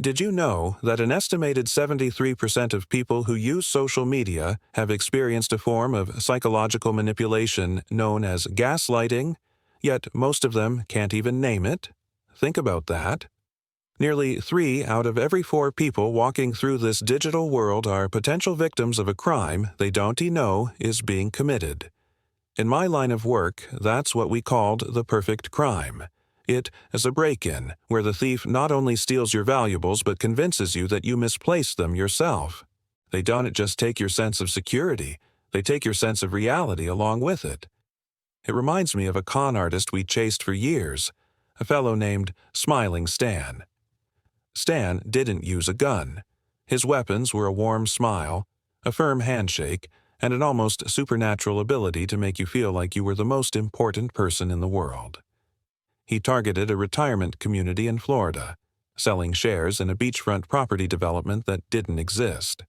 Did you know that an estimated 73% of people who use social media have experienced a form of psychological manipulation known as gaslighting, yet most of them can't even name it? Think about that. Nearly 3 out of every 4 people walking through this digital world are potential victims of a crime they don't even know is being committed. In my line of work, that's what we called the perfect crime. It is a break-in, where the thief not only steals your valuables but convinces you that you misplaced them yourself. They don't just take your sense of security, they take your sense of reality along with it. It reminds me of a con artist we chased for years, a fellow named Smiling Stan. Stan didn't use a gun. His weapons were a warm smile, a firm handshake, and an almost supernatural ability to make you feel like you were the most important person in the world. He targeted a retirement community in Florida, selling shares in a beachfront property development that didn't exist.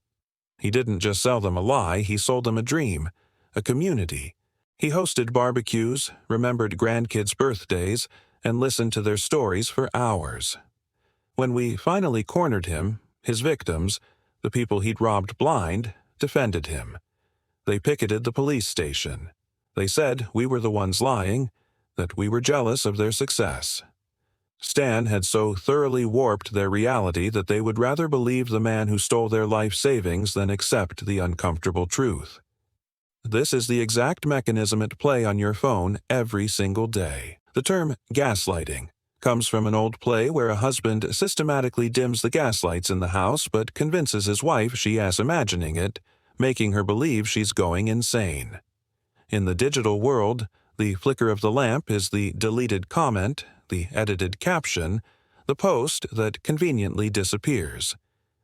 He didn't just sell them a lie, he sold them a dream, a community. He hosted barbecues, remembered grandkids' birthdays, and listened to their stories for hours. When we finally cornered him, his victims, the people he'd robbed blind, defended him. They picketed the police station. They said we were the ones lying, that we were jealous of their success. Stan had so thoroughly warped their reality that they would rather believe the man who stole their life savings than accept the uncomfortable truth. This is the exact mechanism at play on your phone every single day. The term gaslighting comes from an old play where a husband systematically dims the gaslights in the house but convinces his wife she is imagining it, making her believe she's going insane. In the digital world, the flicker of the lamp is the deleted comment, the edited caption, the post that conveniently disappears.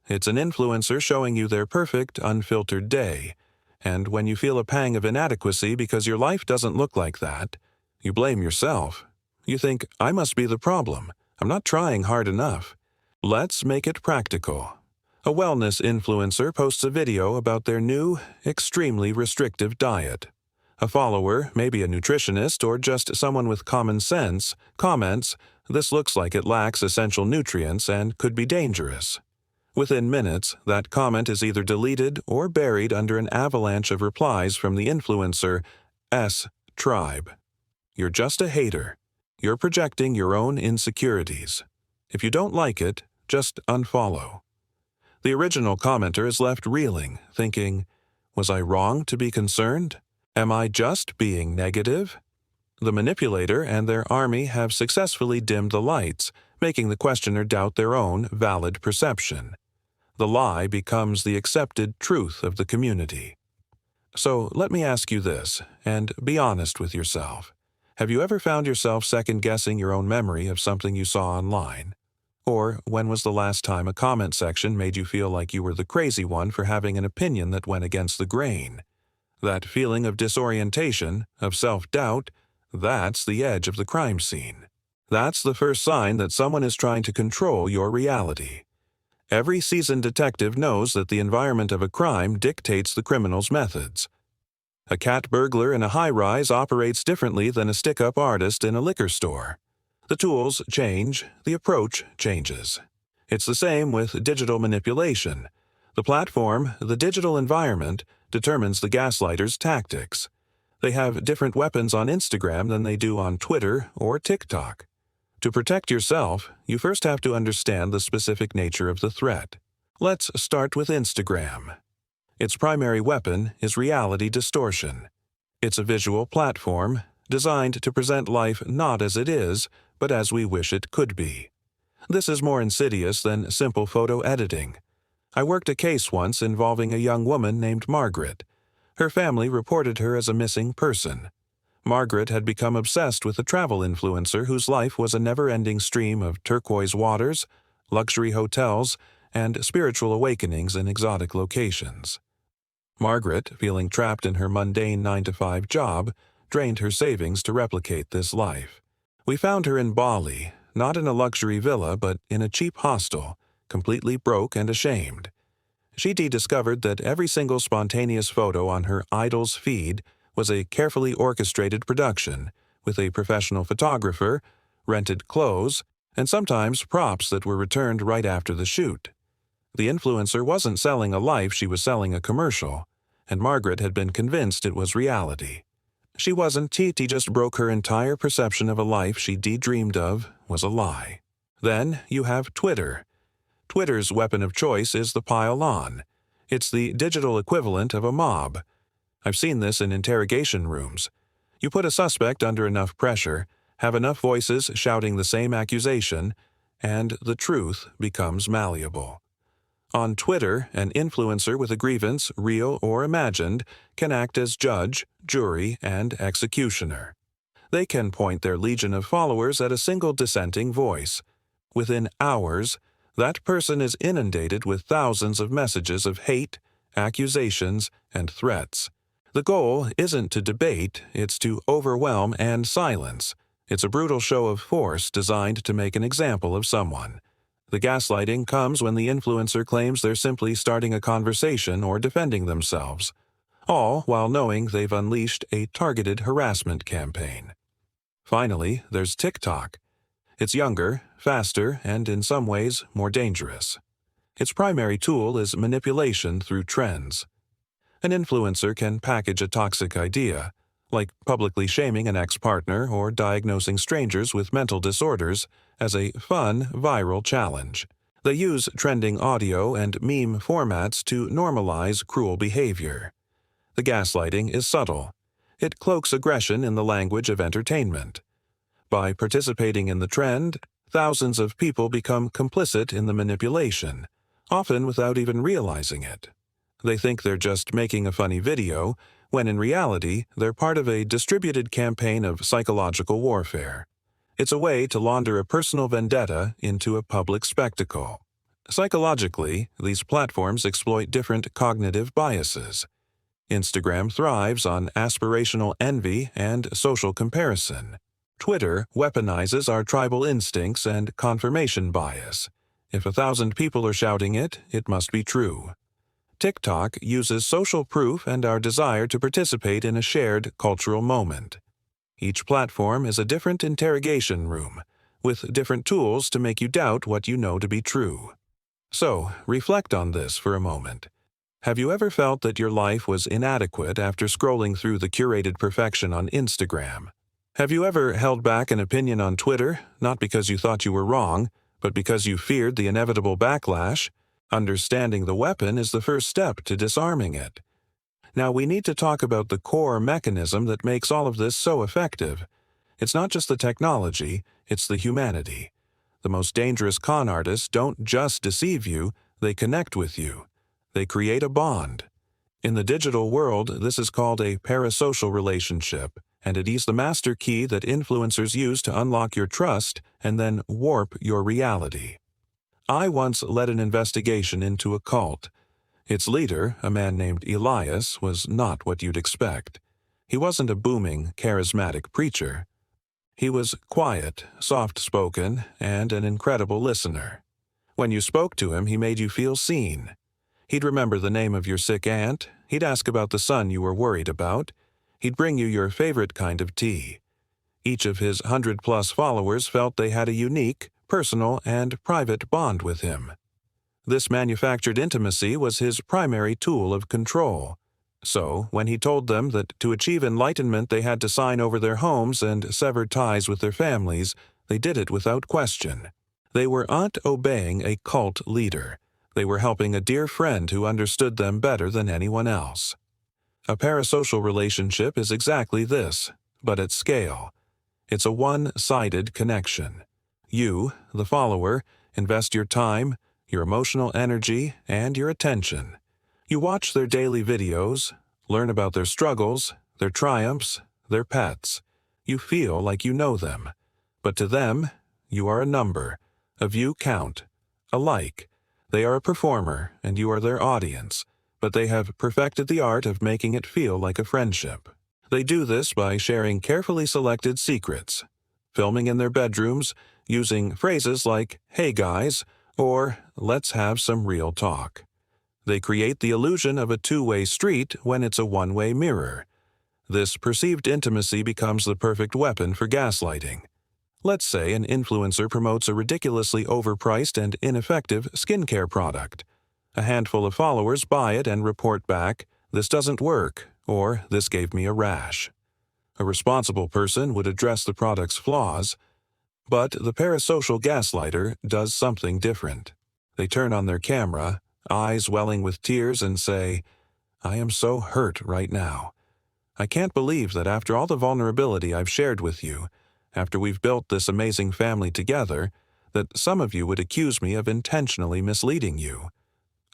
It's an influencer showing you their perfect, unfiltered day, and when you feel a pang of inadequacy because your life doesn't look like that, you blame yourself. You think, I must be the problem. I'm not trying hard enough. Let's make it practical. A wellness influencer posts a video about their new, extremely restrictive diet. A follower, maybe a nutritionist or just someone with common sense, comments, "This looks like it lacks essential nutrients and could be dangerous." Within minutes, that comment is either deleted or buried under an avalanche of replies from the influencer's tribe. You're just a hater. You're projecting your own insecurities. If you don't like it, just unfollow. The original commenter is left reeling, thinking, was I wrong to be concerned? Am I just being negative? The manipulator and their army have successfully dimmed the lights, making the questioner doubt their own valid perception. The lie becomes the accepted truth of the community. So let me ask you this, and be honest with yourself. Have you ever found yourself second-guessing your own memory of something you saw online? Or when was the last time a comment section made you feel like you were the crazy one for having an opinion that went against the grain? That feeling of disorientation, of self-doubt, that's the edge of the crime scene. That's the first sign that someone is trying to control your reality. Every seasoned detective knows that the environment of a crime dictates the criminal's methods. A cat burglar in a high-rise operates differently than a stick-up artist in a liquor store. The tools change, the approach changes. It's the same with digital manipulation. The platform, the digital environment, determines the gaslighter's tactics. They have different weapons on Instagram than they do on Twitter or TikTok. To protect yourself, you first have to understand the specific nature of the threat. Let's start with Instagram. Its primary weapon is reality distortion. It's a visual platform designed to present life not as it is, but as we wish it could be. This is more insidious than simple photo editing. I worked a case once involving a young woman named Margaret. Her family reported her as a missing person. Margaret had become obsessed with a travel influencer whose life was a never-ending stream of turquoise waters, luxury hotels, and spiritual awakenings in exotic locations. Margaret, feeling trapped in her mundane 9-to-5 job, drained her savings to replicate this life. We found her in Bali, not in a luxury villa but in a cheap hostel, completely broke and ashamed. She discovered that every single spontaneous photo on her idol's feed was a carefully orchestrated production, with a professional photographer, rented clothes, and sometimes props that were returned right after the shoot. The influencer wasn't selling a life, she was selling a commercial, and Margaret had been convinced it was reality. She wasn't. He just broke her entire perception of a life she daydreamed of was a lie. Then you have Twitter. Twitter's weapon of choice is the pile-on. It's the digital equivalent of a mob. I've seen this in interrogation rooms. You put a suspect under enough pressure, have enough voices shouting the same accusation, and the truth becomes malleable. On Twitter, an influencer with a grievance, real or imagined, can act as judge, jury, and executioner. They can point their legion of followers at a single dissenting voice. Within hours, that person is inundated with thousands of messages of hate, accusations, and threats. The goal isn't to debate, it's to overwhelm and silence. It's a brutal show of force designed to make an example of someone. The gaslighting comes when the influencer claims they're simply starting a conversation or defending themselves, all while knowing they've unleashed a targeted harassment campaign. Finally, there's TikTok. It's younger, faster, and in some ways more dangerous. Its primary tool is manipulation through trends. An influencer can package a toxic idea, like publicly shaming an ex-partner or diagnosing strangers with mental disorders, as a fun, viral challenge. They use trending audio and meme formats to normalize cruel behavior. The gaslighting is subtle. It cloaks aggression in the language of entertainment. By participating in the trend, thousands of people become complicit in the manipulation, often without even realizing it. They think they're just making a funny video, when in reality, they're part of a distributed campaign of psychological warfare. It's a way to launder a personal vendetta into a public spectacle. Psychologically, these platforms exploit different cognitive biases. Instagram thrives on aspirational envy and social comparison. Twitter weaponizes our tribal instincts and confirmation bias. If 1,000 people are shouting it, it must be true. TikTok uses social proof and our desire to participate in a shared cultural moment. Each platform is a different interrogation room, with different tools to make you doubt what you know to be true. So, reflect on this for a moment. Have you ever felt that your life was inadequate after scrolling through the curated perfection on Instagram? Have you ever held back an opinion on Twitter, not because you thought you were wrong, but because you feared the inevitable backlash? Understanding the weapon is the first step to disarming it. Now we need to talk about the core mechanism that makes all of this so effective. It's not just the technology, it's the humanity. The most dangerous con artists don't just deceive you, they connect with you. They create a bond. In the digital world, this is called a parasocial relationship, and it is the master key that influencers use to unlock your trust and then warp your reality. I once led an investigation into a cult. Its leader, a man named Elias, was not what you'd expect. He wasn't a booming, charismatic preacher. He was quiet, soft-spoken, and an incredible listener. When you spoke to him, he made you feel seen. He'd remember the name of your sick aunt, he'd ask about the son you were worried about, he'd bring you your favorite kind of tea. Each of his 100-plus followers felt they had a unique, personal, and private bond with him. This manufactured intimacy was his primary tool of control. So, when he told them that to achieve enlightenment they had to sign over their homes and sever ties with their families, they did it without question. They were not obeying a cult leader. They were helping a dear friend who understood them better than anyone else. A parasocial relationship is exactly this, but at scale. It's a one-sided connection. You, the follower, invest your time, your emotional energy, and your attention. You watch their daily videos, learn about their struggles, their triumphs, their pets. You feel like you know them. But to them, you are a number, a view count, a like. They are a performer, and you are their audience, but they have perfected the art of making it feel like a friendship. They do this by sharing carefully selected secrets, filming in their bedrooms, using phrases like, "Hey guys," or "Let's have some real talk." They create the illusion of a two-way street when it's a one-way mirror. This perceived intimacy becomes the perfect weapon for gaslighting. Let's say an influencer promotes a ridiculously overpriced and ineffective skincare product. A handful of followers buy it and report back, "This doesn't work," or "This gave me a rash." A responsible person would address the product's flaws, but the parasocial gaslighter does something different. They turn on their camera, eyes welling with tears, and say, "I am so hurt right now. I can't believe that after all the vulnerability I've shared with you, after we've built this amazing family together, that some of you would accuse me of intentionally misleading you.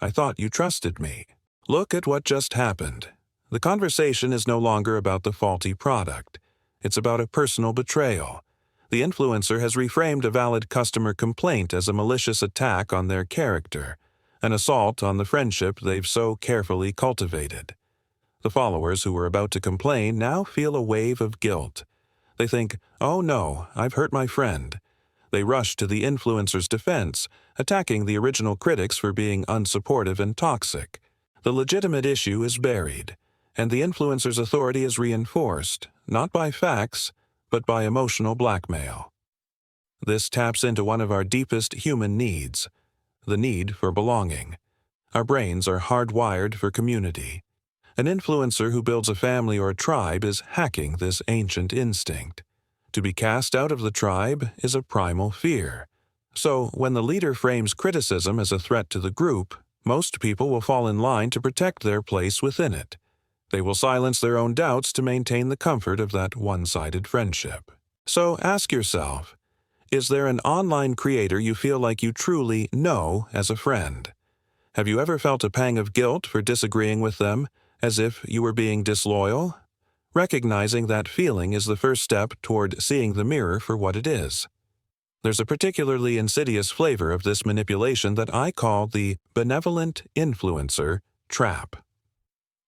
I thought you trusted me." Look at what just happened. The conversation is no longer about the faulty product. It's about a personal betrayal. The influencer has reframed a valid customer complaint as a malicious attack on their character, an assault on the friendship they've so carefully cultivated. The followers who were about to complain now feel a wave of guilt. They think, "Oh no, I've hurt my friend." They rush to the influencer's defense, attacking the original critics for being unsupportive and toxic. The legitimate issue is buried, and the influencer's authority is reinforced, not by facts, but by emotional blackmail. This taps into one of our deepest human needs, the need for belonging. Our brains are hardwired for community. An influencer who builds a family or a tribe is hacking this ancient instinct. To be cast out of the tribe is a primal fear. So, when the leader frames criticism as a threat to the group, most people will fall in line to protect their place within it. They will silence their own doubts to maintain the comfort of that one-sided friendship. So ask yourself, is there an online creator you feel like you truly know as a friend? Have you ever felt a pang of guilt for disagreeing with them, as if you were being disloyal? Recognizing that feeling is the first step toward seeing the mirror for what it is. There's a particularly insidious flavor of this manipulation that I call the benevolent influencer trap.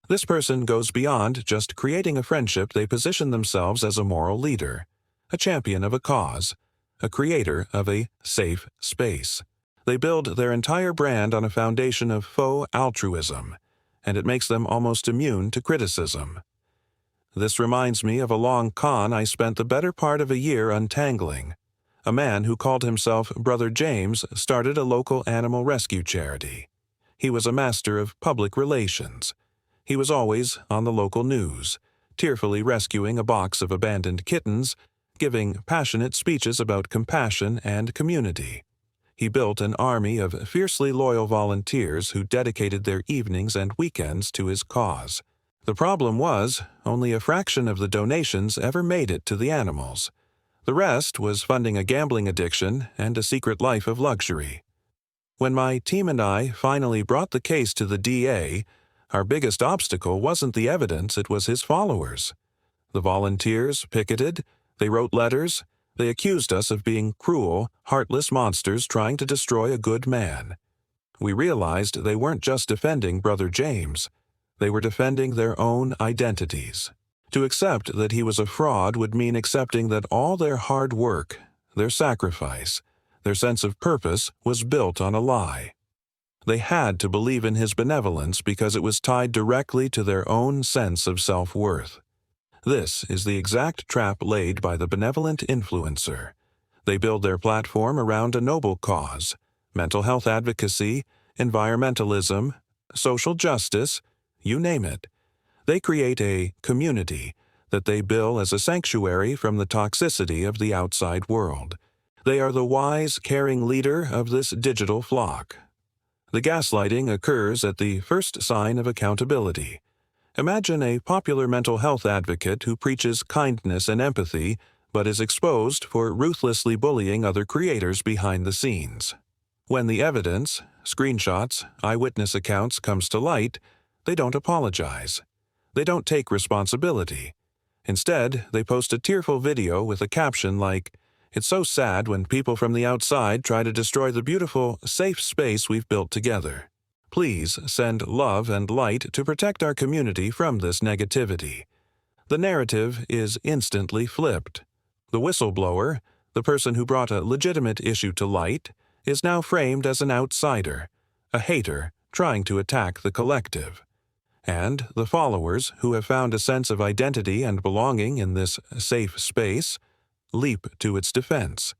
This person goes beyond just creating a friendship. They position themselves as a moral leader, a champion of a cause, a creator of a safe space. They build their entire brand on a foundation of faux altruism, and it makes them almost immune to criticism. This reminds me of a long con I spent the better part of a year untangling. A man who called himself Brother James started a local animal rescue charity. He was a master of public relations. He was always on the local news, tearfully rescuing a box of abandoned kittens, giving passionate speeches about compassion and community. He built an army of fiercely loyal volunteers who dedicated their evenings and weekends to his cause. The problem was, only a fraction of the donations ever made it to the animals. The rest was funding a gambling addiction and a secret life of luxury. When my team and I finally brought the case to the DA, our biggest obstacle wasn't the evidence, it was his followers. The volunteers picketed, they wrote letters, they accused us of being cruel, heartless monsters trying to destroy a good man. We realized they weren't just defending Brother James. They were defending their own identities. To accept that he was a fraud would mean accepting that all their hard work, their sacrifice, their sense of purpose was built on a lie. They had to believe in his benevolence because it was tied directly to their own sense of self-worth. This is the exact trap laid by the benevolent influencer. They build their platform around a noble cause: mental health advocacy, environmentalism, social justice, you name it. They create a community that they bill as a sanctuary from the toxicity of the outside world. They are the wise, caring leader of this digital flock. The gaslighting occurs at the first sign of accountability. Imagine a popular mental health advocate who preaches kindness and empathy, but is exposed for ruthlessly bullying other creators behind the scenes. When the evidence, screenshots, eyewitness accounts comes to light, they don't apologize. They don't take responsibility. Instead, they post a tearful video with a caption like, "It's so sad when people from the outside try to destroy the beautiful, safe space we've built together. Please send love and light to protect our community from this negativity." The narrative is instantly flipped. The whistleblower, the person who brought a legitimate issue to light, is now framed as an outsider, a hater trying to attack the collective. And the followers, who have found a sense of identity and belonging in this safe space, leap to its defense.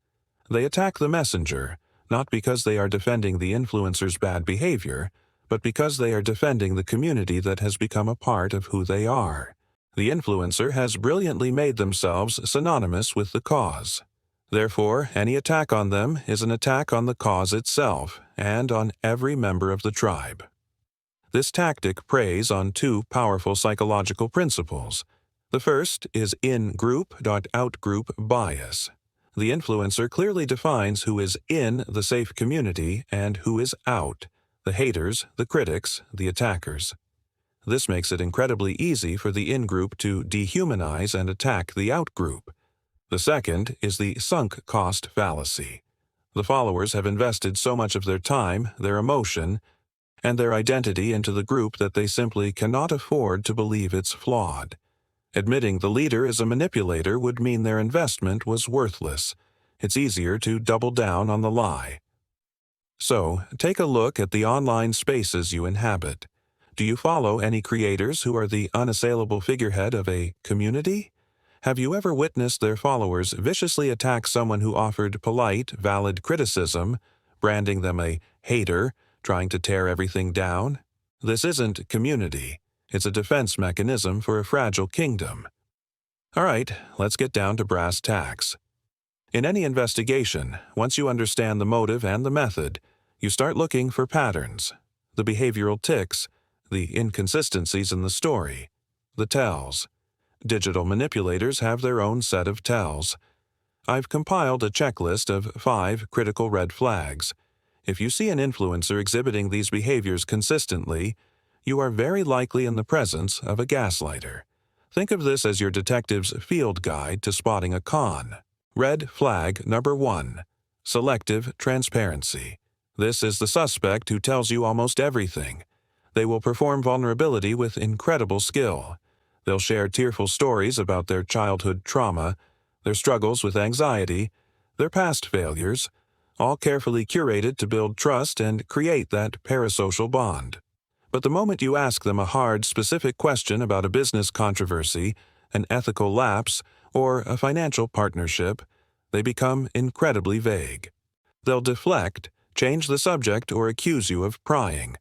They attack the messenger, not because they are defending the influencer's bad behavior, but because they are defending the community that has become a part of who they are. The influencer has brilliantly made themselves synonymous with the cause. Therefore, any attack on them is an attack on the cause itself and on every member of the tribe. This tactic preys on two powerful psychological principles. The first is in-group, out-group bias. The influencer clearly defines who is in the safe community and who is out, the haters, the critics, the attackers. This makes it incredibly easy for the in-group to dehumanize and attack the out-group. The second is the sunk cost fallacy. The followers have invested so much of their time, their emotion, and their identity into the group that they simply cannot afford to believe it's flawed. Admitting the leader is a manipulator would mean their investment was worthless. It's easier to double down on the lie. So, take a look at the online spaces you inhabit. Do you follow any creators who are the unassailable figurehead of a community? Have you ever witnessed their followers viciously attack someone who offered polite, valid criticism, branding them a hater, trying to tear everything down? This isn't community. It's a defense mechanism for a fragile kingdom. All right, let's get down to brass tacks. In any investigation, once you understand the motive and the method, you start looking for patterns, the behavioral tics, the inconsistencies in the story, the tells. Digital manipulators have their own set of tells. I've compiled a checklist of 5 critical red flags. If you see an influencer exhibiting these behaviors consistently, you are very likely in the presence of a gaslighter. Think of this as your detective's field guide to spotting a con. Red flag number 1. Selective transparency. This is the suspect who tells you almost everything. They will perform vulnerability with incredible skill. They'll share tearful stories about their childhood trauma, their struggles with anxiety, their past failures, all carefully curated to build trust and create that parasocial bond. But the moment you ask them a hard, specific question about a business controversy, an ethical lapse, or a financial partnership, they become incredibly vague. They'll deflect, change the subject, or accuse you of prying.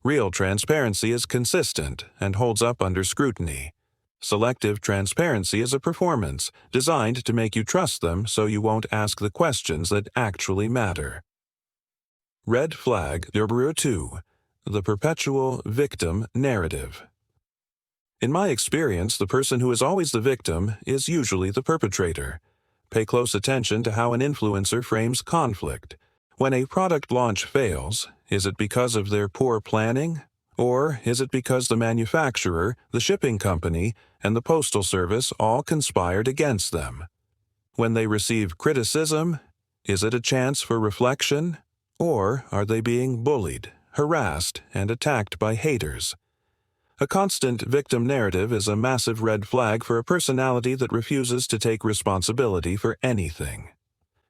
Real transparency is consistent and holds up under scrutiny. Selective transparency is a performance designed to make you trust them so you won't ask the questions that actually matter. Red flag number 2. The perpetual victim narrative. In my experience, the person who is always the victim is usually the perpetrator. Pay close attention to how an influencer frames conflict. When a product launch fails, is it because of their poor planning? Or is it because the manufacturer, the shipping company, and the postal service all conspired against them? When they receive criticism, is it a chance for reflection? Or are they being bullied, harassed, and attacked by haters? A constant victim narrative is a massive red flag for a personality that refuses to take responsibility for anything.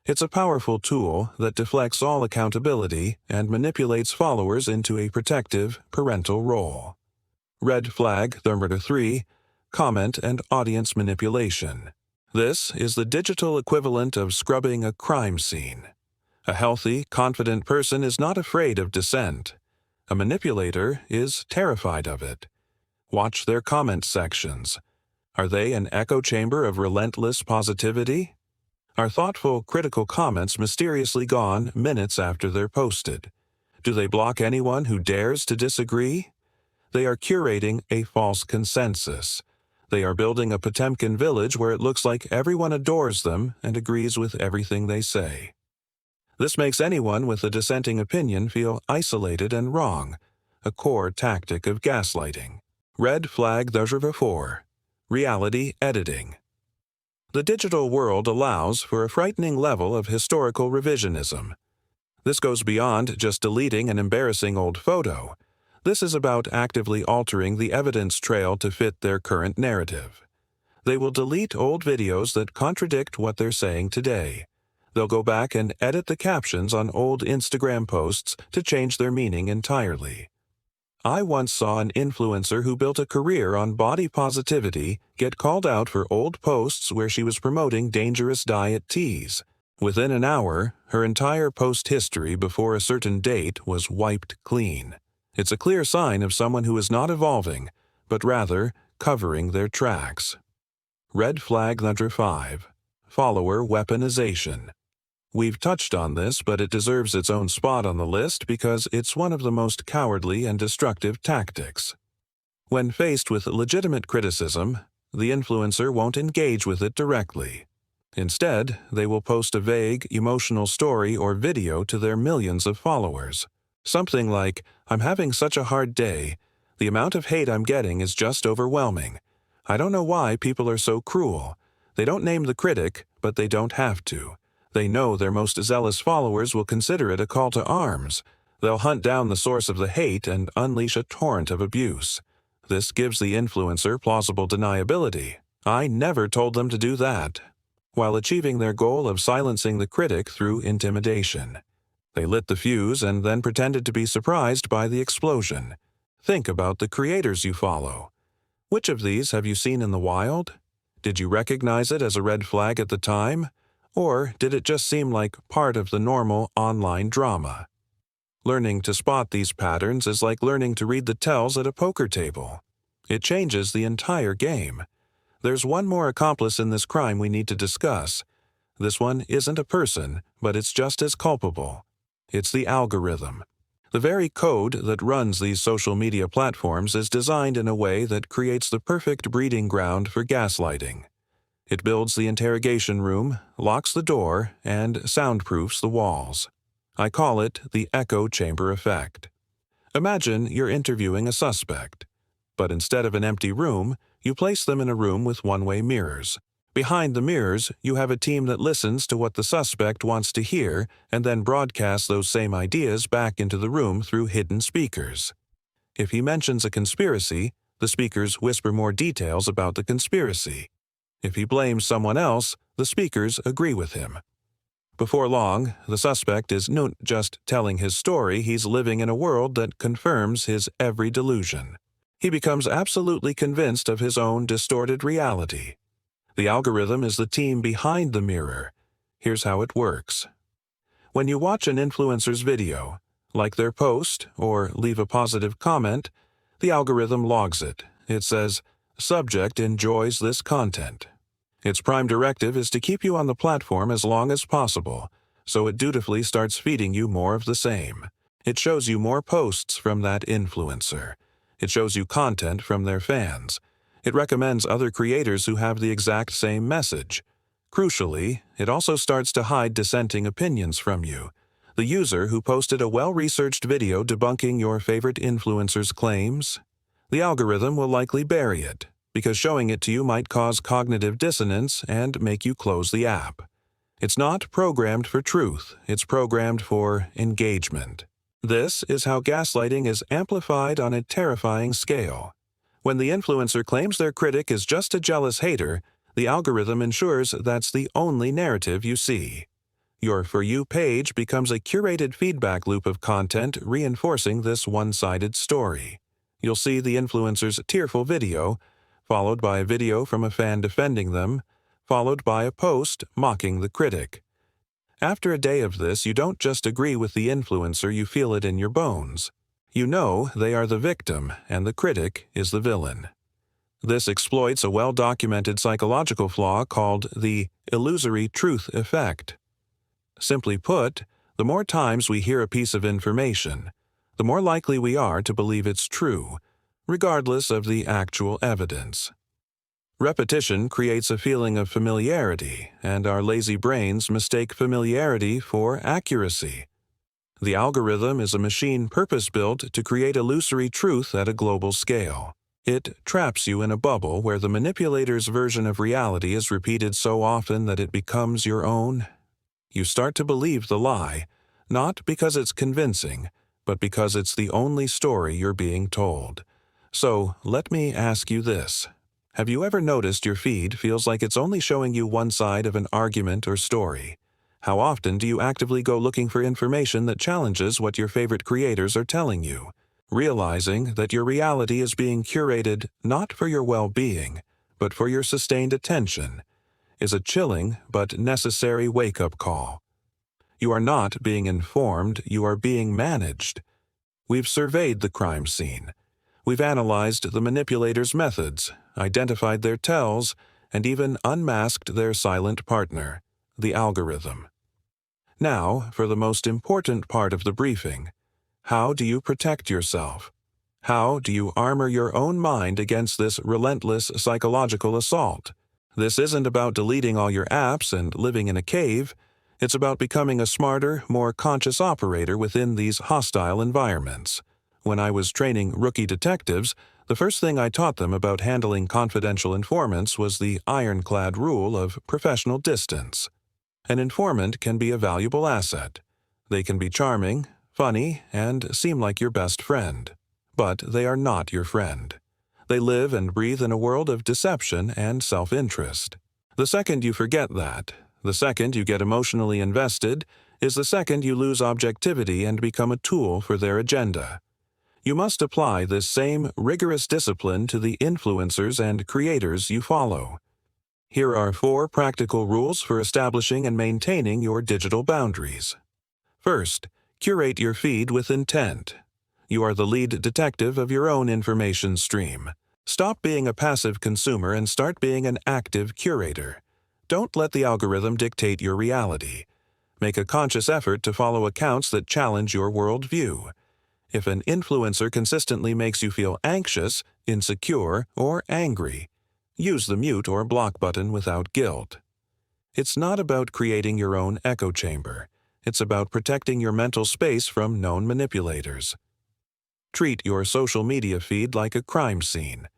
It's a powerful tool that deflects all accountability and manipulates followers into a protective, parental role. Red flag number 3. Comment and audience manipulation. This is the digital equivalent of scrubbing a crime scene. A healthy, confident person is not afraid of dissent. A manipulator is terrified of it. Watch their comment sections. Are they an echo chamber of relentless positivity? Are thoughtful, critical comments mysteriously gone minutes after they're posted? Do they block anyone who dares to disagree? They are curating a false consensus. They are building a Potemkin village where it looks like everyone adores them and agrees with everything they say. This makes anyone with a dissenting opinion feel isolated and wrong, a core tactic of gaslighting. Red flag number 4. Reality editing. The digital world allows for a frightening level of historical revisionism. This goes beyond just deleting an embarrassing old photo. This is about actively altering the evidence trail to fit their current narrative. They will delete old videos that contradict what they're saying today. They'll go back and edit the captions on old Instagram posts to change their meaning entirely. I once saw an influencer who built a career on body positivity get called out for old posts where she was promoting dangerous diet teas. Within an hour, her entire post history before a certain date was wiped clean. It's a clear sign of someone who is not evolving, but rather covering their tracks. Red flag number 5. Follower weaponization. We've touched on this, but it deserves its own spot on the list because it's one of the most cowardly and destructive tactics. When faced with legitimate criticism, the influencer won't engage with it directly. Instead, they will post a vague, emotional story or video to their millions of followers. Something like, "I'm having such a hard day. The amount of hate I'm getting is just overwhelming. I don't know why people are so cruel. They don't name the critic, but they don't have to. They know their most zealous followers will consider it a call to arms. They'll hunt down the source of the hate and unleash a torrent of abuse. This gives the influencer plausible deniability. I never told them to do that," while achieving their goal of silencing the critic through intimidation. They lit the fuse and then pretended to be surprised by the explosion. Think about the creators you follow. Which of these have you seen in the wild? Did you recognize it as a red flag at the time? Or did it just seem like part of the normal online drama? Learning to spot these patterns is like learning to read the tells at a poker table. It changes the entire game. There's one more accomplice in this crime we need to discuss. This one isn't a person, but it's just as culpable. It's the algorithm. The very code that runs these social media platforms is designed in a way that creates the perfect breeding ground for gaslighting. It builds the interrogation room, locks the door, and soundproofs the walls. I call it the echo chamber effect. Imagine you're interviewing a suspect, but instead of an empty room, you place them in a room with one-way mirrors. Behind the mirrors, you have a team that listens to what the suspect wants to hear and then broadcasts those same ideas back into the room through hidden speakers. If he mentions a conspiracy, the speakers whisper more details about the conspiracy. If he blames someone else, the speakers agree with him. Before long, the suspect is not just telling his story, he's living in a world that confirms his every delusion. He becomes absolutely convinced of his own distorted reality. The algorithm is the team behind the mirror. Here's how it works. When you watch an influencer's video, like their post, or leave a positive comment, the algorithm logs it. It says, "Subject enjoys this content." Its prime directive is to keep you on the platform as long as possible, so it dutifully starts feeding you more of the same. It shows you more posts from that influencer. It shows you content from their fans. It recommends other creators who have the exact same message. Crucially, it also starts to hide dissenting opinions from you. The user who posted a well-researched video debunking your favorite influencer's claims, the algorithm will likely bury it, because showing it to you might cause cognitive dissonance and make you close the app. It's not programmed for truth, it's programmed for engagement. This is how gaslighting is amplified on a terrifying scale. When the influencer claims their critic is just a jealous hater, the algorithm ensures that's the only narrative you see. Your For You page becomes a curated feedback loop of content reinforcing this one-sided story. You'll see the influencer's tearful video, followed by a video from a fan defending them, followed by a post mocking the critic. After a day of this, you don't just agree with the influencer, you feel it in your bones. You know they are the victim and the critic is the villain. This exploits a well-documented psychological flaw called the illusory truth effect. Simply put, the more times we hear a piece of information, the more likely we are to believe it's true, regardless of the actual evidence. Repetition creates a feeling of familiarity, and our lazy brains mistake familiarity for accuracy. The algorithm is a machine purpose-built to create illusory truth at a global scale. It traps you in a bubble where the manipulator's version of reality is repeated so often that it becomes your own. You start to believe the lie, not because it's convincing, but because it's the only story you're being told. So, let me ask you this. Have you ever noticed your feed feels like it's only showing you one side of an argument or story? How often do you actively go looking for information that challenges what your favorite creators are telling you? Realizing that your reality is being curated not for your well-being, but for your sustained attention, is a chilling but necessary wake-up call. You are not being informed, you are being managed. We've surveyed the crime scene. We've analyzed the manipulator's methods, identified their tells, and even unmasked their silent partner, the algorithm. Now, for the most important part of the briefing. How do you protect yourself? How do you armor your own mind against this relentless psychological assault? This isn't about deleting all your apps and living in a cave. It's about becoming a smarter, more conscious operator within these hostile environments. When I was training rookie detectives, the first thing I taught them about handling confidential informants was the ironclad rule of professional distance. An informant can be a valuable asset. They can be charming, funny, and seem like your best friend. But they are not your friend. They live and breathe in a world of deception and self-interest. The second you forget that, the second you get emotionally invested, is the second you lose objectivity and become a tool for their agenda. You must apply this same rigorous discipline to the influencers and creators you follow. Here are 4 practical rules for establishing and maintaining your digital boundaries. First, curate your feed with intent. You are the lead detective of your own information stream. Stop being a passive consumer and start being an active curator. Don't let the algorithm dictate your reality. Make a conscious effort to follow accounts that challenge your worldview. If an influencer consistently makes you feel anxious, insecure, or angry, use the mute or block button without guilt. It's not about creating your own echo chamber. It's about protecting your mental space from known manipulators. Treat your social media feed like a crime scene.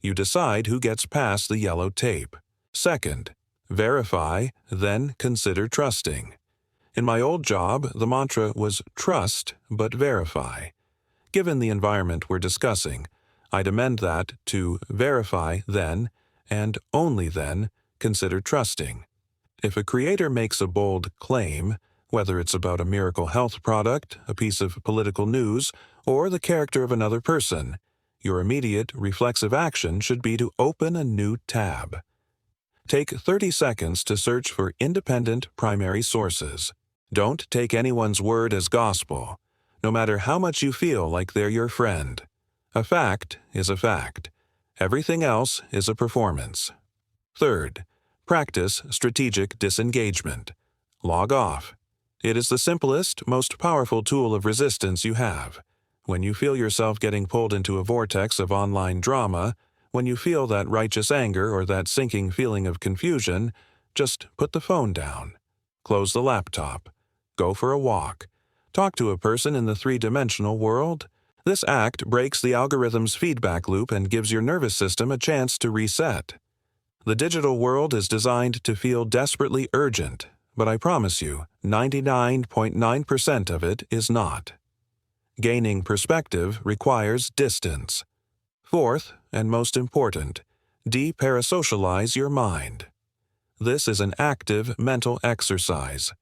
You decide who gets past the yellow tape. Second, verify, then consider trusting. In my old job, the mantra was trust but verify. Given the environment we're discussing, I'd amend that to verify then, and only then, consider trusting. If a creator makes a bold claim, whether it's about a miracle health product, a piece of political news, or the character of another person, your immediate reflexive action should be to open a new tab. Take 30 seconds to search for independent primary sources. Don't take anyone's word as gospel, no matter how much you feel like they're your friend. A fact is a fact. Everything else is a performance. Third, practice strategic disengagement. Log off. It is the simplest, most powerful tool of resistance you have. When you feel yourself getting pulled into a vortex of online drama, when you feel that righteous anger or that sinking feeling of confusion, just put the phone down. Close the laptop. Go for a walk. Talk to a person in the 3-dimensional world. This act breaks the algorithm's feedback loop and gives your nervous system a chance to reset. The digital world is designed to feel desperately urgent, but I promise you, 99.9% of it is not. Gaining perspective requires distance. Fourth, and most important, deparasocialize your mind. This is an active mental exercise.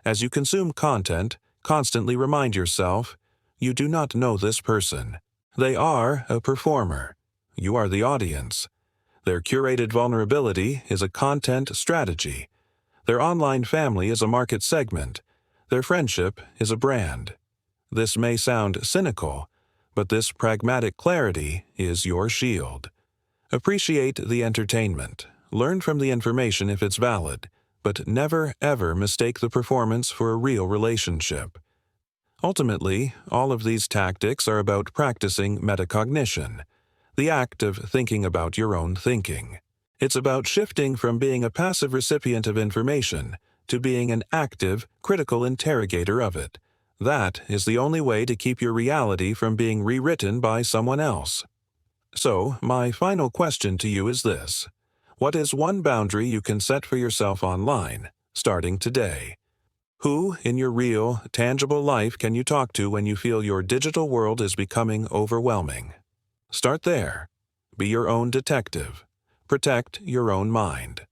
As you consume content, constantly remind yourself, you do not know this person. They are a performer. You are the audience. Their curated vulnerability is a content strategy. Their online family is a market segment. Their friendship is a brand. This may sound cynical, but this pragmatic clarity is your shield. Appreciate the entertainment. Learn from the information if it's valid, but never ever mistake the performance for a real relationship. Ultimately, all of these tactics are about practicing metacognition, the act of thinking about your own thinking. It's about shifting from being a passive recipient of information to being an active, critical interrogator of it. That is the only way to keep your reality from being rewritten by someone else. So, my final question to you is this. What is one boundary you can set for yourself online, starting today? Who in your real, tangible life can you talk to when you feel your digital world is becoming overwhelming? Start there. Be your own detective. Protect your own mind.